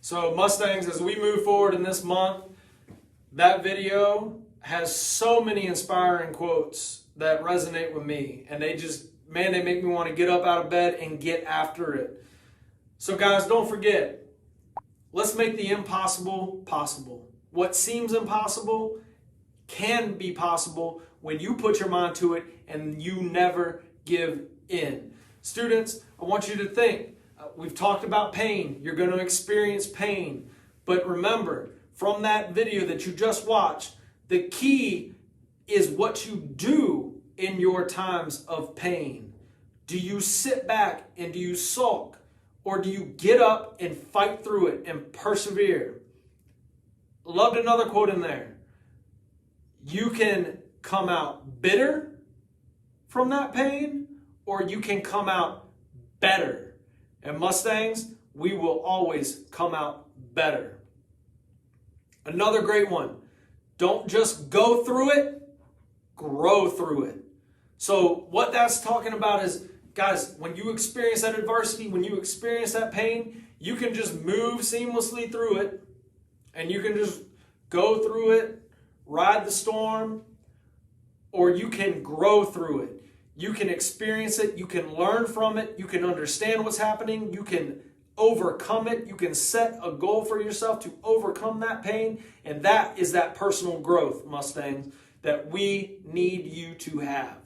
So Mustangs, as we move forward in this month, that video has so many inspiring quotes that resonate with me. And they just, man, they make me want to get up out of bed and get after it. So guys, don't forget, let's make the impossible possible. What seems impossible can be possible when you put your mind to it and you never give in. Students, I want you to think, we've talked about pain. You're going to experience pain. But remember, from that video that you just watched, the key is what you do in your times of pain. Do you sit back and do you sulk? Or do you get up and fight through it and persevere? Loved another quote in there. You can come out bitter from that pain, or you can come out better. And Mustangs, we will always come out better. Another great one. Don't just go through it, grow through it. So what that's talking about is, guys, when you experience that adversity, when you experience that pain, you can just move seamlessly through it, and you can just go through it, ride the storm, or you can grow through it. You can experience it, you can learn from it, you can understand what's happening, you can overcome it, you can set a goal for yourself to overcome that pain, and that is that personal growth, Mustangs, that we need you to have.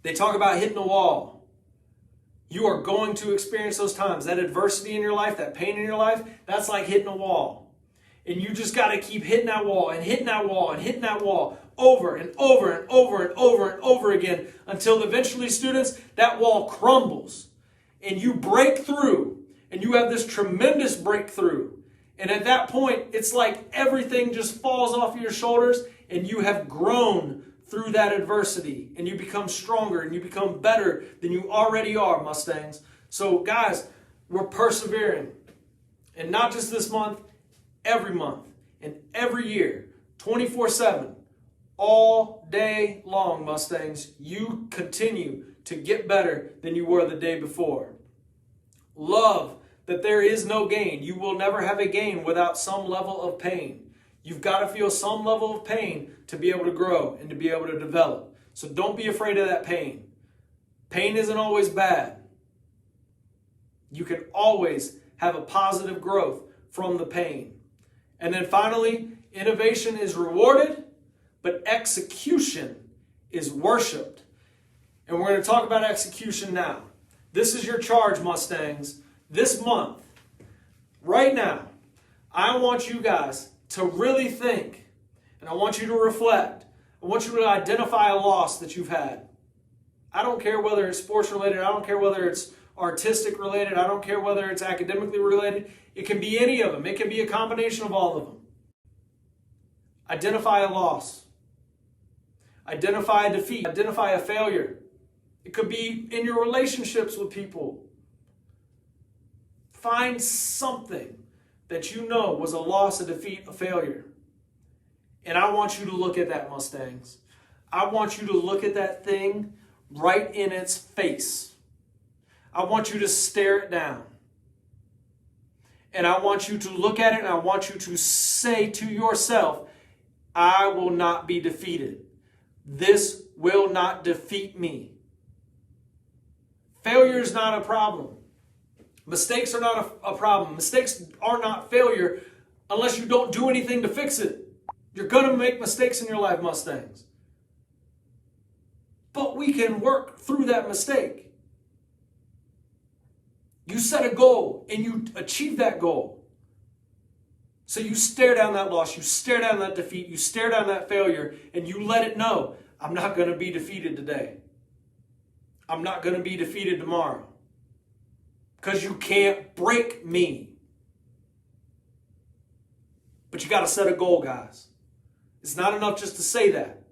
They talk about hitting a wall. You are going to experience those times. That adversity in your life, that pain in your life, that's like hitting a wall. And you just got to keep hitting that wall and hitting that wall and hitting that wall over and over and over and over and over again until eventually, students, that wall crumbles and you break through and you have this tremendous breakthrough. And at that point, it's like everything just falls off your shoulders and you have grown through that adversity and you become stronger and you become better than you already are, Mustangs. So guys, we're persevering. And not just this month, every month and every year, 24/7, all day long, Mustangs, you continue to get better than you were the day before. Love that there is no gain. You will never have a gain without some level of pain. You've got to feel some level of pain to be able to grow and to be able to develop. So don't be afraid of that pain. Pain isn't always bad. You can always have a positive growth from the pain. And then finally, innovation is rewarded, but execution is worshiped. And we're going to talk about execution now. This is your charge, Mustangs. This month, right now, I want you guys to really think, and I want you to reflect. I want you to identify a loss that you've had. I don't care whether it's sports related. I don't care whether it's artistic related. I don't care whether it's academically related. It can be any of them. It can be a combination of all of them. Identify a loss. Identify a defeat. Identify a failure. It could be in your relationships with people. Find something that you know was a loss, a defeat, a failure. And I want you to look at that, Mustangs. I want you to look at that thing right in its face. I want you to stare it down. And I want you to look at it and I want you to say to yourself, I will not be defeated. This will not defeat me. Failure is not a problem. Mistakes are not a problem. Mistakes are not failure unless you don't do anything to fix it. You're going to make mistakes in your life, Mustangs. But we can work through that mistake. You set a goal and you achieve that goal. So you stare down that loss, you stare down that defeat, you stare down that failure, and you let it know, I'm not going to be defeated today. I'm not going to be defeated tomorrow. Because you can't break me. But you got to set a goal, guys. It's not enough just to say that.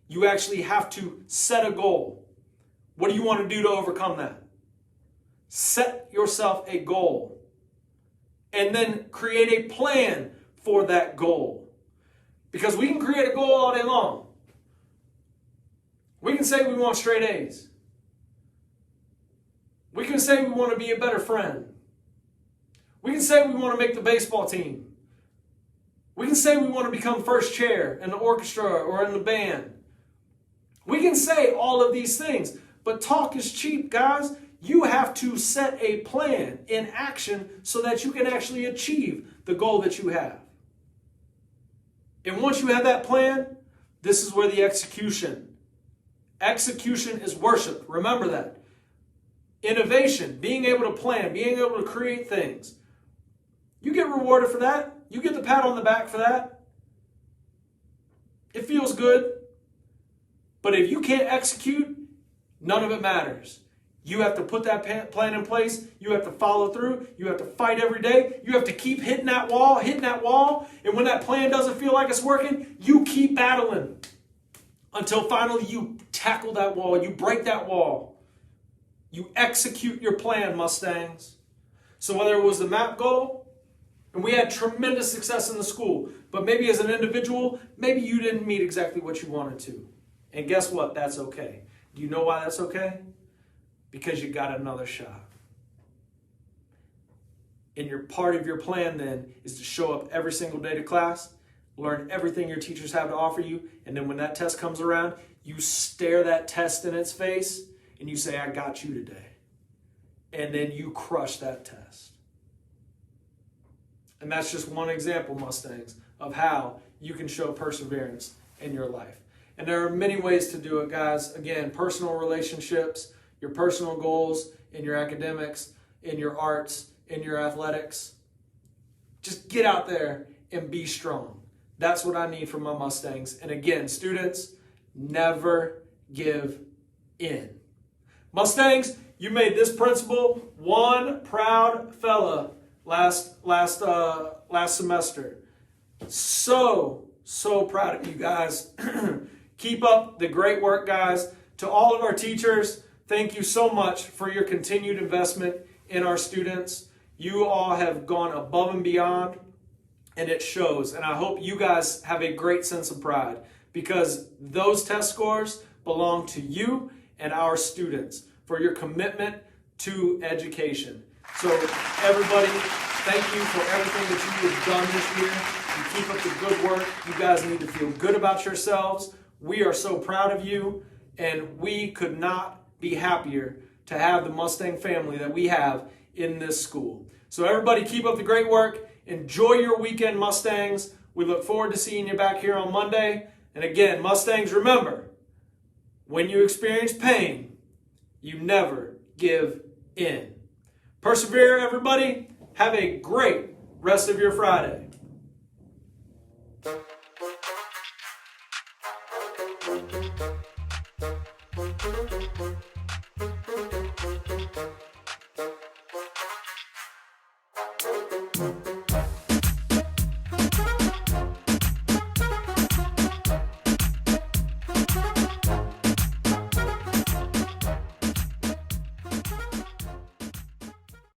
You actually have to set a goal. What do you want to do to overcome that? Set yourself a goal. And then create a plan for that goal. Because we can create a goal all day long. We can say we want straight A's. We can say we want to be a better friend. We can say we want to make the baseball team. We can say we want to become first chair in the orchestra or in the band. We can say all of these things, but talk is cheap, guys. You have to set a plan in action so that you can actually achieve the goal that you have. And once you have that plan, this is where the execution is worship. Remember that. Innovation, being able to plan, being able to create things. You get rewarded for that. You get the pat on the back for that. It feels good. But if you can't execute, none of it matters. You have to put that plan in place. You have to follow through. You have to fight every day. You have to keep hitting that wall. And when that plan doesn't feel like it's working, you keep battling until finally you tackle that wall. You break that wall. You execute your plan, Mustangs. So whether it was the MAP goal, and we had tremendous success in the school, but maybe as an individual, maybe you didn't meet exactly what you wanted to. And guess what? That's okay. Do you know why that's okay? Because you got another shot. And your part of your plan then is to show up every single day to class, learn everything your teachers have to offer you, and then when that test comes around, you stare that test in its face and you say, I got you today. And then you crush that test. And that's just one example, Mustangs, of how you can show perseverance in your life. And there are many ways to do it, guys. Again, personal relationships, your personal goals, in your academics, in your arts, in your athletics. Just get out there and be strong. That's what I need from my Mustangs. And again, students, never give in. Mustangs, you made this principal one proud fella last semester. So proud of you guys. Keep up the great work, guys. To all of our teachers, thank you so much for your continued investment in our students. You all have gone above and beyond, and it shows. And I hope you guys have a great sense of pride, because those test scores belong to you and our students for your commitment to education. So everybody, thank you for everything that you have done this year. You keep up the good work. You guys need to feel good about yourselves. We are so proud of you, and we could not be happier to have the Mustang family that we have in this school. So everybody, keep up the great work. Enjoy your weekend, Mustangs. We look forward to seeing you back here on Monday. And again, Mustangs, remember, when you experience pain, you never give in. Persevere, everybody. Have a great rest of your Friday.